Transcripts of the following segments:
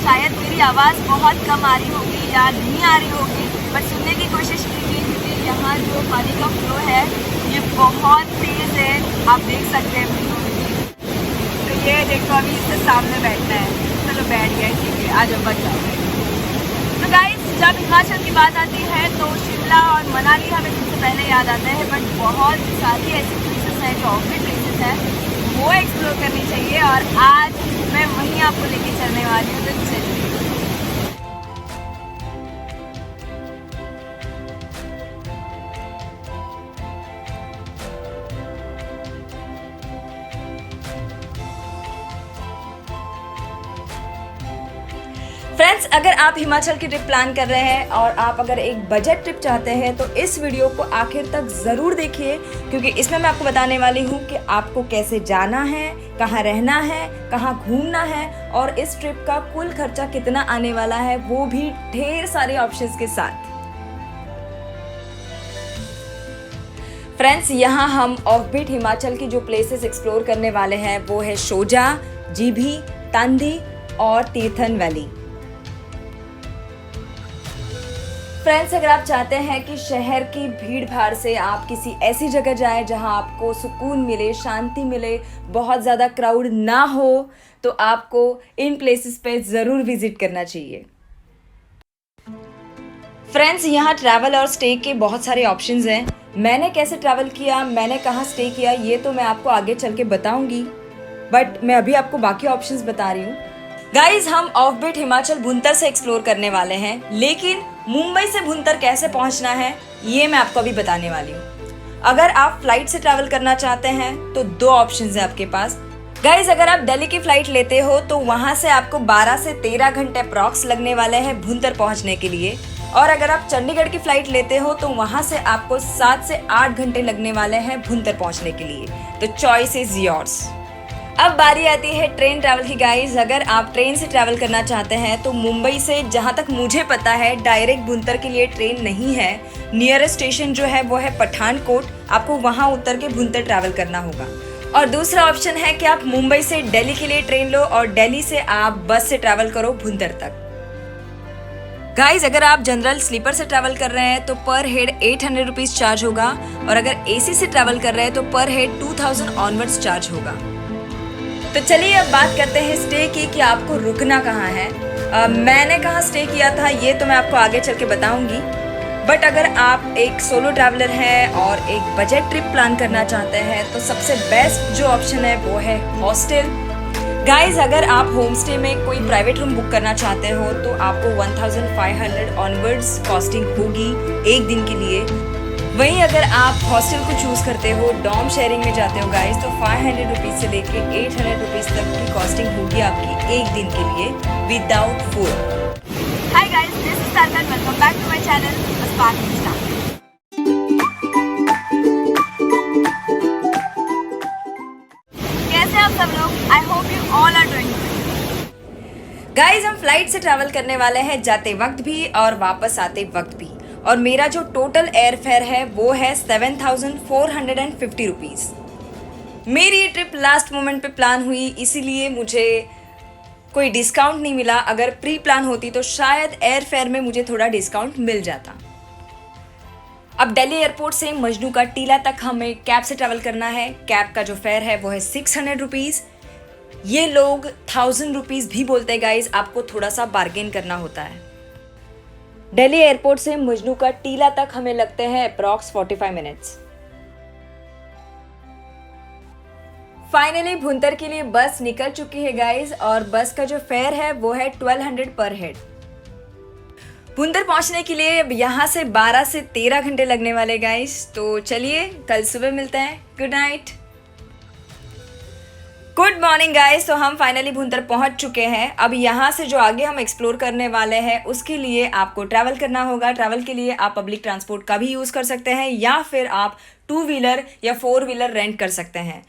शायद मेरी आवाज़ बहुत कम आ रही होगी या नहीं आ रही होगी, बट सुनने की कोशिश कीजिए क्योंकि यहाँ जो पानी का फ्लो है ये बहुत तेज़ है, आप देख सकते हैं वीडियो में। तो ये देखो अभी इससे सामने बैठना है, चलो बैठ गया, ठीक है, आ जाओ बच जाओ। तो गाइस जब हिमाचल की बात आती है तो शिमला और मनाली हमें सबसे पहले याद आता है, बट बहुत सारी ऐसी प्लेसेस हैं जो ऑफ प्लेसेस हैं, वो एक्सप्लोर करनी चाहिए और आज मैं वहीं आपको लेके चलने वाली हूँ। तो चलिए। फ्रेंड्स, अगर आप हिमाचल की ट्रिप प्लान कर रहे हैं और आप अगर एक बजट ट्रिप चाहते हैं तो इस वीडियो को आखिर तक ज़रूर देखिए, क्योंकि इसमें मैं आपको बताने वाली हूँ कि आपको कैसे जाना है, कहाँ रहना है, कहाँ घूमना है और इस ट्रिप का कुल खर्चा कितना आने वाला है, वो भी ढेर सारे ऑप्शंस के साथ। फ्रेंड्स, यहाँ हम ऑफबीट हिमाचल की जो प्लेसेस एक्सप्लोर करने वाले हैं वो है सोजा, जीभी, तांदी और तीर्थन वैली। फ्रेंड्स, अगर आप चाहते हैं कि शहर की भीड़ भाड़ से आप किसी ऐसी जगह जाएं जहां आपको सुकून मिले, शांति मिले, बहुत ज़्यादा क्राउड ना हो, तो आपको इन प्लेसेस पे ज़रूर विजिट करना चाहिए। फ्रेंड्स, यहाँ ट्रैवल और स्टे के बहुत सारे ऑप्शंस हैं। मैंने कैसे ट्रैवल किया, मैंने कहाँ स्टे किया, ये तो मैं आपको आगे चल के बताऊंगी, बट मैं अभी आपको बाकी ऑप्शंस बता रही हूँ। गाइज, हम ऑफबीट हिमाचल भुंतर से एक्सप्लोर करने वाले हैं, लेकिन मुंबई से भुंतर कैसे पहुंचना है ये मैं आपको अभी बताने वाली हूँ। अगर आप फ्लाइट से ट्रैवल करना चाहते हैं तो दो ऑप्शंस हैं आपके पास। गाइज, अगर आप दिल्ली की फ्लाइट लेते हो तो वहां से आपको 12 से 13 घंटे अप्रॉक्स लगने वाले हैं भुंतर पहुंचने के लिए, और अगर आप चंडीगढ़ की फ्लाइट लेते हो तो वहां से आपको 7 से 8 घंटे लगने वाले हैं भुंतर पहुंचने के लिए। तो चॉइस इज योर्स। अब बारी आती है ट्रेन ट्रैवल की। गाइज, अगर आप ट्रेन से ट्रैवल करना चाहते हैं तो मुंबई से, जहां तक मुझे पता है, डायरेक्ट भुंतर के लिए ट्रेन नहीं है। नियरेस्ट स्टेशन जो है वो है पठानकोट, आपको वहां उतर के भुंतर ट्रैवल करना होगा। और दूसरा ऑप्शन है कि आप मुंबई से दिल्ली के लिए ट्रेन लो और दिल्ली से आप बस से ट्रैवल करो भुंतर तक। गाइज, अगर आप जनरल स्लीपर से ट्रैवल कर रहे हैं तो पर हेड 800 रुपीज चार्ज होगा, और अगर एसी से ट्रैवल कर रहे हैं तो पर हेड 2000 ऑनवर्ड्स चार्ज होगा। तो चलिए अब बात करते हैं स्टे की, कि आपको रुकना कहाँ है। मैंने कहाँ स्टे किया था ये तो मैं आपको आगे चल के बताऊंगी, बट अगर आप एक सोलो ट्रैवलर हैं और एक बजट ट्रिप प्लान करना चाहते हैं तो सबसे बेस्ट जो ऑप्शन है वो है हॉस्टल। गाइज, अगर आप होम स्टे में कोई प्राइवेट रूम बुक करना चाहते हो तो आपको 1500 ऑनवर्ड्स कॉस्टिंग होगी एक दिन के लिए। वहीं अगर आप हॉस्टल को चूज करते हो, डॉर्म शेयरिंग में जाते हो गाइज, तो 500 रुपीज से लेके 800 रुपीज तक की कॉस्टिंग होगी आपकी एक दिन के लिए without food. Hi guys, this is सारकन, welcome back to my channel sparking star. कैसे आप सब लोग? I hope you all are doing good. Guys, हम फ्लाइट से ट्रैवल करने वाले हैं जाते वक्त भी और वापस आते वक्त भी, और मेरा जो टोटल एयर फेयर है वो है 7450 रुपीज़। मेरी ये ट्रिप लास्ट मोमेंट पे प्लान हुई, इसीलिए मुझे कोई डिस्काउंट नहीं मिला। अगर प्री प्लान होती तो शायद एयर फेयर में मुझे थोड़ा डिस्काउंट मिल जाता। अब दिल्ली एयरपोर्ट से मजनू का टीला तक हमें कैब से ट्रैवल करना है। कैब का जो फेयर है वो है 600 रुपीज़। ये लोग 1000 रुपीज़ भी बोलते हैं गाइज, आपको थोड़ा सा बार्गेन करना होता है। दिल्ली एयरपोर्ट से मजनू का टीला तक हमें लगते हैं अप्रॉक्स 45 मिनट्स। फाइनली भुंतर के लिए बस निकल चुकी है गाइज, और बस का जो फेयर है वो है 1200 पर हेड। भुंतर पहुंचने के लिए यहाँ से 12 से 13 घंटे लगने वाले गाइज। तो चलिए कल सुबह मिलते हैं। Good night. Good morning guys. तो हम फाइनली भुंतर पहुंच चुके हैं। अब यहाँ से जो आगे हम एक्सप्लोर करने वाले हैं उसके लिए आपको ट्रैवल करना होगा। ट्रैवल के लिए आप पब्लिक ट्रांसपोर्ट का भी यूज़ कर सकते हैं, या फिर आप 2 व्हीलर या 4 व्हीलर रेंट कर सकते हैं।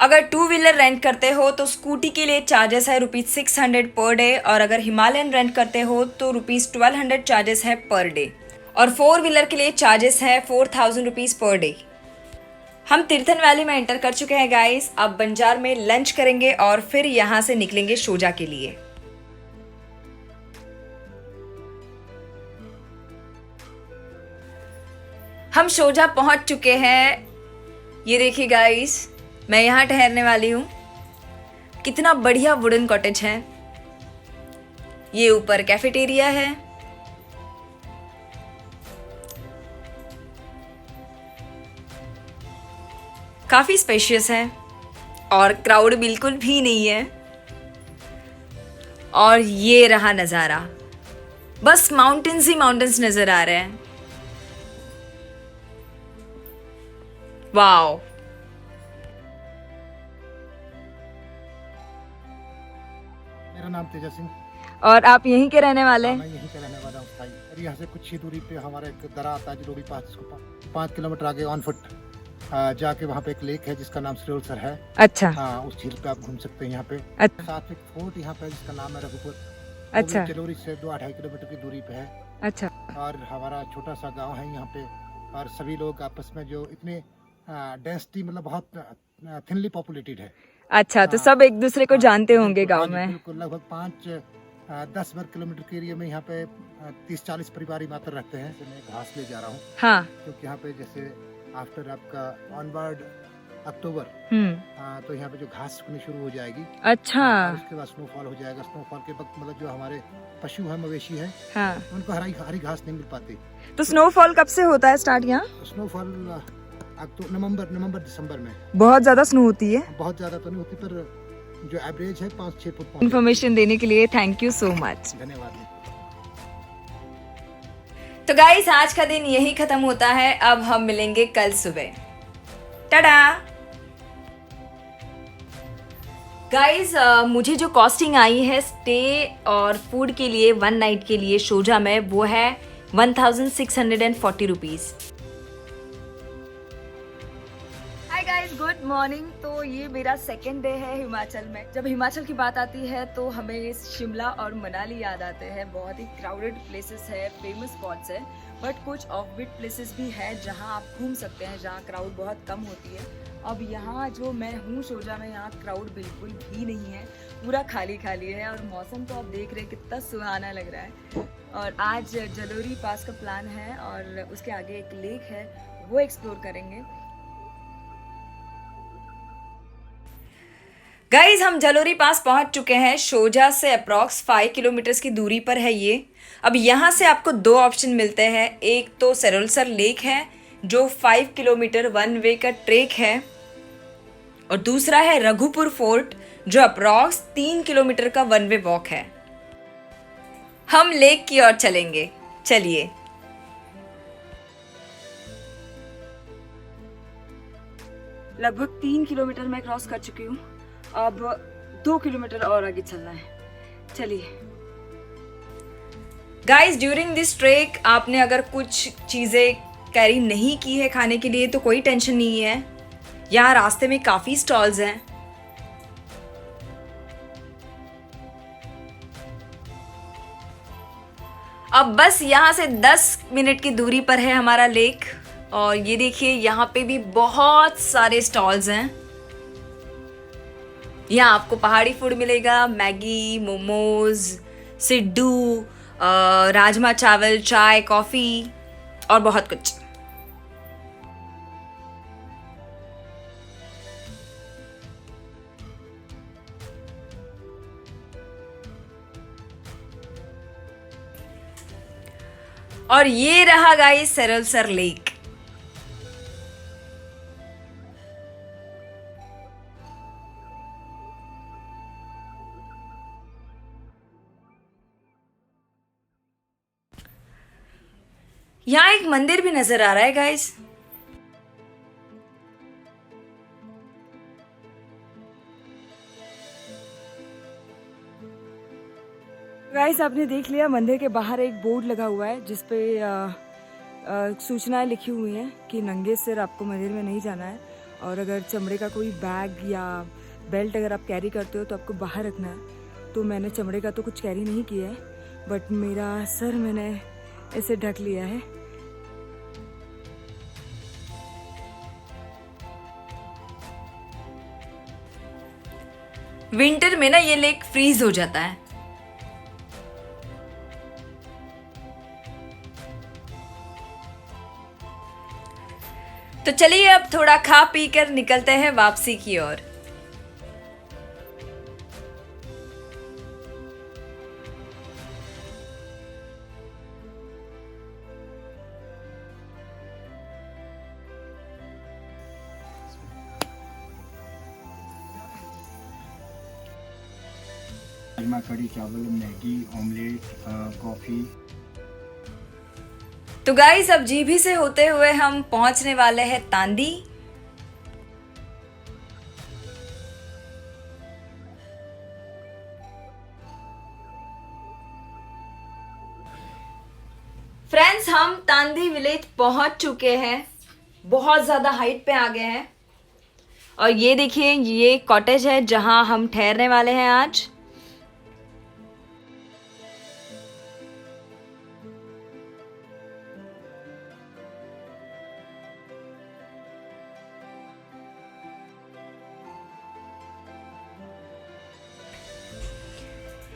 अगर 2 व्हीलर रेंट करते हो तो स्कूटी के लिए चार्जेस है ₹600 पर डे, और अगर हिमालयन रेंट करते हो तो ₹1200 चार्जेस है पर डे, और 4 व्हीलर के लिए चार्जेस है ₹4000 पर डे। हम तीर्थन वैली में एंटर कर चुके हैं गाइस। अब बंजार में लंच करेंगे और फिर यहाँ से निकलेंगे सोजा के लिए। हम शोजा पहुंच चुके हैं। ये देखिए गाइस, मैं यहाँ ठहरने वाली हूँ। कितना बढ़िया वुडन कॉटेज है। ये ऊपर कैफेटेरिया है। काफी स्पेशियस है और क्राउड बिल्कुल भी नहीं है। और ये रहा नजारा, बस माउंटेन्स ही माउंटेन्स नजर आ रहे हैं। वाओ। मेरा नाम तेजा सिंह। और आप यहीं के रहने वाले हैं? मैं यहीं का रहने वाला हूँ भाई। और यहाँ से कुछ ही दूरी पे हमारा एक दरा आता है, जलोरी पास, इसको 5 किलोमीटर आगे ऑन फुट जाके वहाँ पे एक लेक है जिसका नाम सरोलसर है। अच्छा। हाँ, उस झील पे आप घूम सकते हैं यहाँ पे। अच्छा। साथ में एक फोर्ट यहाँ पे जिसका नाम है रघुपुर। अच्छा। जलोरी से 2-2.5 किलोमीटर की दूरी पे है। अच्छा। और हमारा छोटा सा गाँव है यहाँ पे। और सभी लोग आपस में जो इतने डेंसिटी, मतलब बहुत थिनली पॉपुलेटेड है। अच्छा, तो सब एक दूसरे को जानते होंगे गांव में। बिल्कुल, लगभग 5-10 वर्ग किलोमीटर के एरिया में यहाँ पे 30-40 परिवार ही मात्र रहते हैं। तो मैं घास ले जा रहा हूँ। हाँ। क्योंकि यहाँ पे जैसे आफ्टर आपका ऑनवर्ड अक्टूबर, तो यहाँ पे जो घास उगनी शुरू हो जाएगी। अच्छा। और उसके बाद स्नोफॉल हो जाएगा। स्नोफॉल के वक्त मतलब जो हमारे पशु है, मवेशी है, हाँ, उनको हरी घास नहीं मिल पाती। तो स्नोफॉल कब से होता है स्टार्ट यहाँ? स्नोफॉल नवंबर दिसंबर में। बहुत ज्यादा स्नो होती है? बहुत ज्यादा तो नहीं होती, पर जो एवरेज है 5-6 फुट। इन्फॉर्मेशन देने के लिए थैंक यू सो मच। धन्यवाद। तो गाइस, आज का दिन यही खत्म होता है। अब हम मिलेंगे कल सुबह। टाटा। गाइस, मुझे जो कॉस्टिंग आई है स्टे और फूड के लिए 1 नाइट के लिए शोजा में, वो है 1640 rupees. Hi guys, good morning. तो ये मेरा सेकेंड डे है हिमाचल में। जब हिमाचल की बात आती है तो हमें शिमला और मनाली याद आते हैं। बहुत ही क्राउडेड प्लेसेस है, फेमस स्पॉट्स है, बट कुछ ऑफबीट प्लेसेस भी है जहां आप घूम सकते हैं, जहां क्राउड बहुत कम होती है। अब यहाँ जो मैं हूँ शोजा में, यहाँ क्राउड बिल्कुल भी नहीं है, पूरा खाली खाली है। और मौसम तो आप देख रहे हैं कितना सुहाना लग रहा है। और आज जलोरी पास का प्लान है और उसके आगे एक लेक है, वो एक्सप्लोर करेंगे। गाइज, हम जलोरी पास पहुंच चुके हैं। शोजा से अप्रॉक्स 5 किलोमीटर्स की दूरी पर है ये। अब यहाँ से आपको 2 ऑप्शन मिलते हैं। एक तो सरोलसर लेक है जो 5 किलोमीटर 1 वे का ट्रेक है, और दूसरा है रघुपुर फोर्ट जो अप्रॉक्स 3 किलोमीटर का 1 वे वॉक है। हम लेक की ओर चलेंगे, चलिए। लगभग 3 किलोमीटर मैं क्रॉस कर चुकी हूँ। अब 2 किलोमीटर और आगे चलना है, चलिए। गाइस, ड्यूरिंग दिस ट्रेक आपने अगर कुछ चीज़ें कैरी नहीं की है खाने के लिए तो कोई टेंशन नहीं है। यहाँ रास्ते में काफ़ी स्टॉल्स हैं। अब बस यहाँ से 10 मिनट की दूरी पर है हमारा लेक। और ये देखिए, यहाँ पे भी बहुत सारे स्टॉल्स हैं। यहाँ आपको पहाड़ी फूड मिलेगा, मैगी, मोमोज, सिड्डू, राजमा चावल, चाय, कॉफ़ी और बहुत कुछ। और ये रहा गाइस सरोलसर लेक। यहाँ एक मंदिर भी नजर आ रहा है गाइस। गाइस, आपने देख लिया, मंदिर के बाहर एक बोर्ड लगा हुआ है जिसपे सूचनाएं लिखी हुई हैं कि नंगे सिर आपको मंदिर में नहीं जाना है, और अगर चमड़े का कोई बैग या बेल्ट अगर आप कैरी करते हो तो आपको बाहर रखना है। तो मैंने चमड़े का तो कुछ कैरी नहीं किया है, बट मेरा सर मैंने ऐसे ढक लिया है। विंटर में ना ये लेक फ्रीज हो जाता है। तो चलिए अब थोड़ा खा पी कर निकलते हैं वापसी की ओर। राजमा, कड़ी चावल, मैगी, ऑमलेट, कॉफ़ी। तो गाइस अब जीभी से होते हुए हम पहुंचने वाले हैं तांदी। फ्रेंड्स हम तांदी विलेज पहुंच चुके हैं, बहुत ज़्यादा हाइट पे आ गए हैं। और ये देखिए ये कॉटेज है जहां हम ठहरने वाले हैं आज।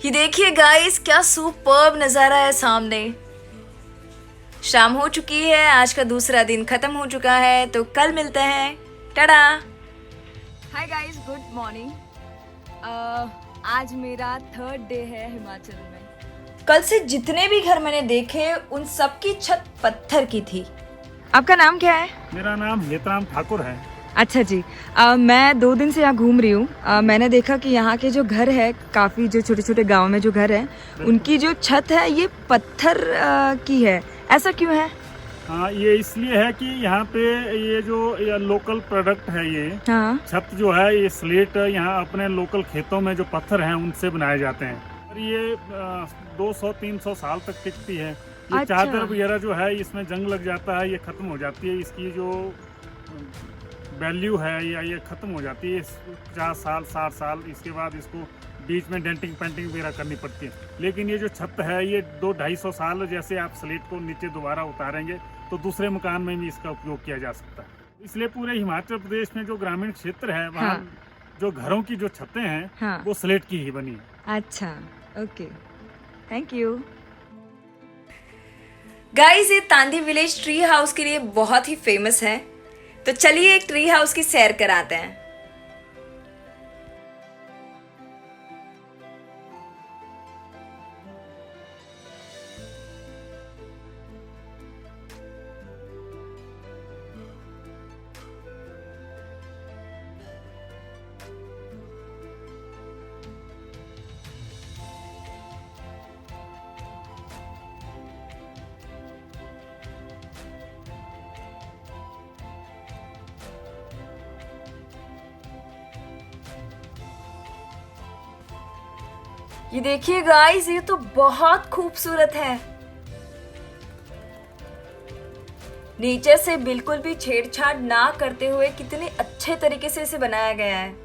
ये देखिए गाइस क्या सुपर्ब नज़ारा है सामने। शाम हो चुकी है, आज का दूसरा दिन खत्म हो चुका है, तो कल मिलते हैं। Tata. Hi guys, good morning. आज मेरा 3rd डे है हिमाचल में। कल से जितने भी घर मैंने देखे उन सब की छत पत्थर की थी। आपका नाम क्या है? मेरा नाम हेतराम ठाकुर है। अच्छा जी। मैं 2 दिन से यहाँ घूम रही हूँ। मैंने देखा कि यहाँ के जो घर है, काफ़ी जो छोटे छोटे गांव में जो घर है, उनकी जो छत है ये पत्थर की है। ऐसा क्यों है? हाँ, ये इसलिए है कि यहाँ पे ये जो लोकल प्रोडक्ट है, ये हाँ। छत जो है ये स्लेट यहाँ अपने लोकल खेतों में जो पत्थर हैं उनसे बनाए जाते हैं। और ये 200-300 साल तक टिकती है। ये अच्छा। चादर वगैरह जो है इसमें जंग लग जाता है, ये खत्म हो जाती है। इसकी जो वैल्यू है या ये खत्म हो जाती है 50 साल 60 साल। इसके बाद इसको बीच में डेंटिंग पेंटिंग वगैरह करनी पड़ती है। लेकिन ये जो छत है ये 200-250 साल, जैसे आप स्लेट को नीचे दोबारा उतारेंगे तो दूसरे मकान में भी इसका उपयोग किया जा सकता है। इसलिए पूरे हिमाचल प्रदेश में जो ग्रामीण क्षेत्र है वहाँ जो घरों की जो छतें हैं वो स्लेट की ही बनी है। अच्छा, ओके, थैंक यू। गाइस ये तांदी विलेज ट्री हाउस के लिए बहुत ही फेमस है, तो चलिए एक ट्री हाउस की सैर कराते हैं। ये देखिए गाइस, ये तो बहुत खूबसूरत है। नेचर से बिल्कुल भी छेड़छाड़ ना करते हुए कितने अच्छे तरीके से इसे बनाया गया है।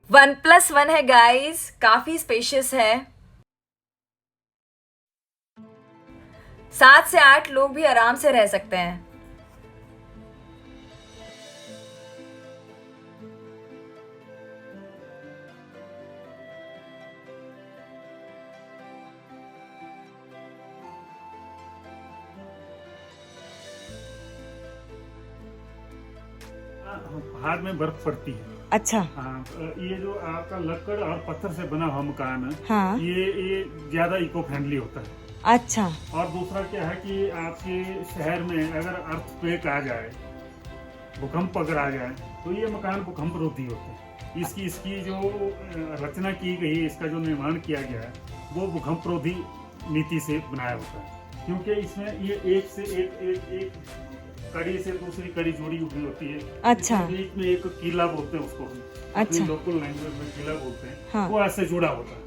OnePlus 1 है गाइस, काफी स्पेशियस है। 7 से 8 लोग भी आराम से रह सकते हैं। पहाड़ में बर्फ पड़ती है। अच्छा। हाँ, ये जो आपका लकड़ और पत्थर से बना हुआ मकान है, हाँ। ये ज्यादा इको फ्रेंडली होता है। अच्छा। और दूसरा क्या है कि आपके शहर में अगर अर्थक्वेक आ जाए, भूकंप अगर आ जाए, तो ये मकान भूकंप रोधी होते हैं। इसकी जो रचना की गई है, इसका जो निर्माण किया गया है, वो भूकंप रोधी नीति से बनाया होता है। क्योंकि इसमें ये एक से एक कड़ी से दूसरी कड़ी जुड़ी हुई होती है। अच्छा। बीच में एक किला बोलते हैं उसको, अच्छा। लोकल लैंग्वेज में किला बोलते हैं। हाँ। वो ऐसे जुड़ा होता है।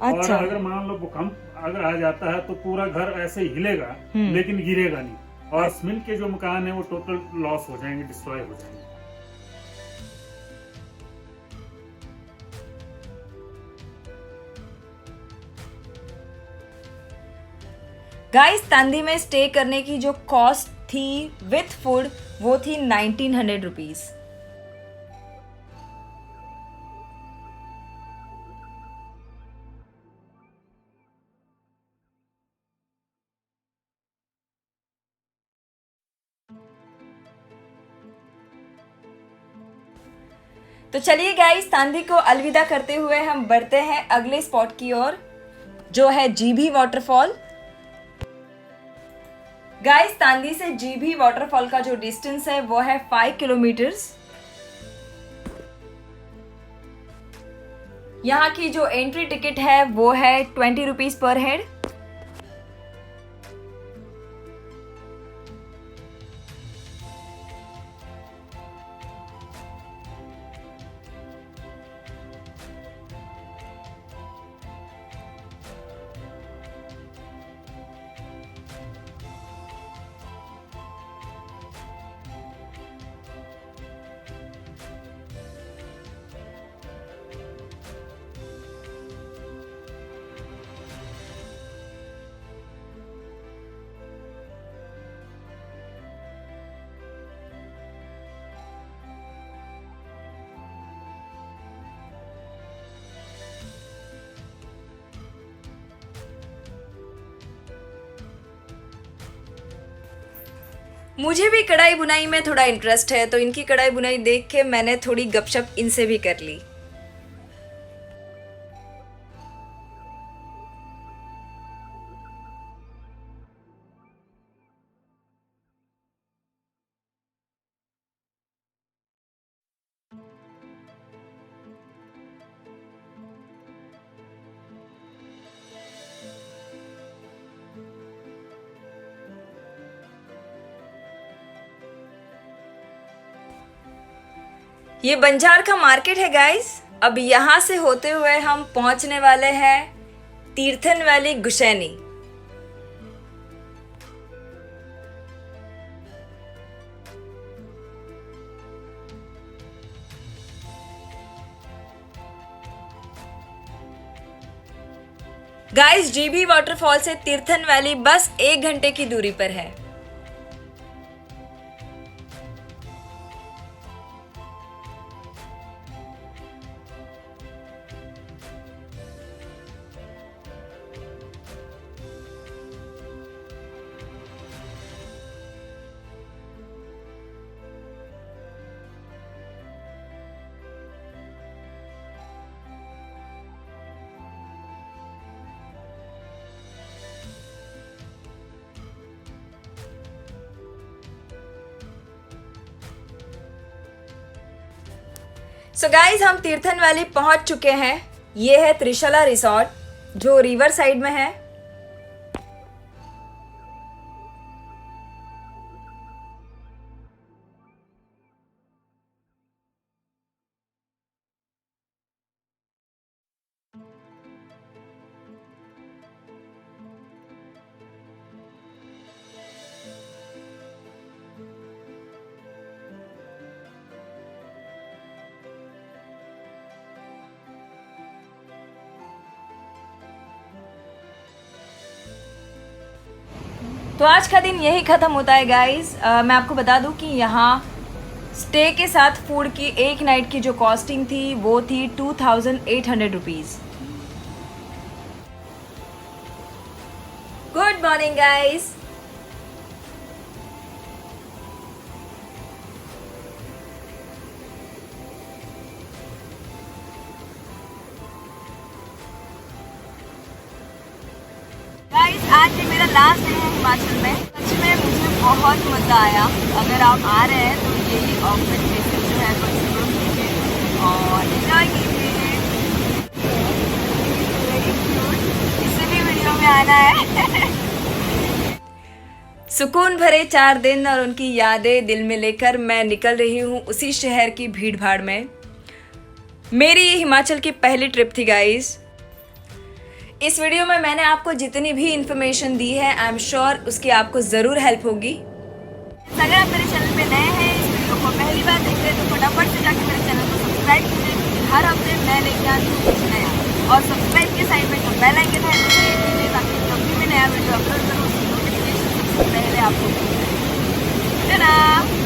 अच्छा। और अगर मान लो भूकंप अगर आ जाता है तो पूरा घर ऐसे हिलेगा लेकिन गिरेगा नहीं। और सीमेंट के जो मकान है वो टोटल लॉस हो जाएंगे, डिस्ट्रॉय हो जाएंगे। गाइस, तांदी में स्टे करने की जो कॉस्ट थी विथ फूड वो थी 1900 रुपीज। तो चलिए गाइस, तांदी को अलविदा करते हुए हम बढ़ते हैं अगले स्पॉट की ओर, जो है जीभी वाटरफॉल। गाइस, तांदी से जीभी वाटरफॉल का जो डिस्टेंस है वो है 5 किलोमीटर्स। यहाँ की जो एंट्री टिकट है वो है 20 रुपीज पर हेड। मुझे भी कढ़ाई बुनाई में थोड़ा इंटरेस्ट है, तो इनकी कढ़ाई बुनाई देख के मैंने थोड़ी गपशप इनसे भी कर ली। ये बंजार का मार्केट है गाइस। अब यहाँ से होते हुए हम पहुंचने वाले हैं Tirthan valley Gushaini. Guys, Jibhi waterfall से तीर्थन वैली बस 1 घंटे की दूरी पर है। सो गाइज, हम तीर्थन वैली पहुंच चुके हैं। ये है त्रिशला रिसोर्ट जो रिवर साइड में है। तो आज का दिन यही ख़त्म होता है गाइस। मैं आपको बता दूं कि यहाँ स्टे के साथ फूड की एक नाइट की जो कॉस्टिंग थी वो थी 2800 रुपीज़। Good morning guys. आज ये मेरा लास्ट डे है हिमाचल में। सच में मुझे बहुत मज़ा आया। अगर आप आ रहे हैं तो यही आउटफिट बेसिस जो है कंसिडर कीजिए और एंजॉय कीजिए। वेरी क्यूट, इससे भी वीडियो में आना है। सुकून भरे 4 दिन और उनकी यादें दिल में लेकर मैं निकल रही हूँ उसी शहर की भीड़ भाड़ में। मेरी ये हिमाचल की पहली ट्रिप थी गाइस। इस वीडियो में मैंने आपको जितनी भी इंफॉर्मेशन दी है, आई एम श्योर उसकी आपको ज़रूर हेल्प होगी। अगर आप मेरे चैनल पे नए हैं, इस वीडियो को पहली बार देख रहे हैं तो फटाफट से जाकर मेरे चैनल को सब्सक्राइब कीजिए, क्योंकि हर हफ्ते मैं लेके आती हूँ कुछ नया। और सब्सक्राइब के साइड में जो बेल आइकन है उसे हिट कीजिए, ताकि जब भी मैं नया वीडियो अपलोड करूँ उसकी नोटिफिकेशन सबसे पहले आपको मिल जाए।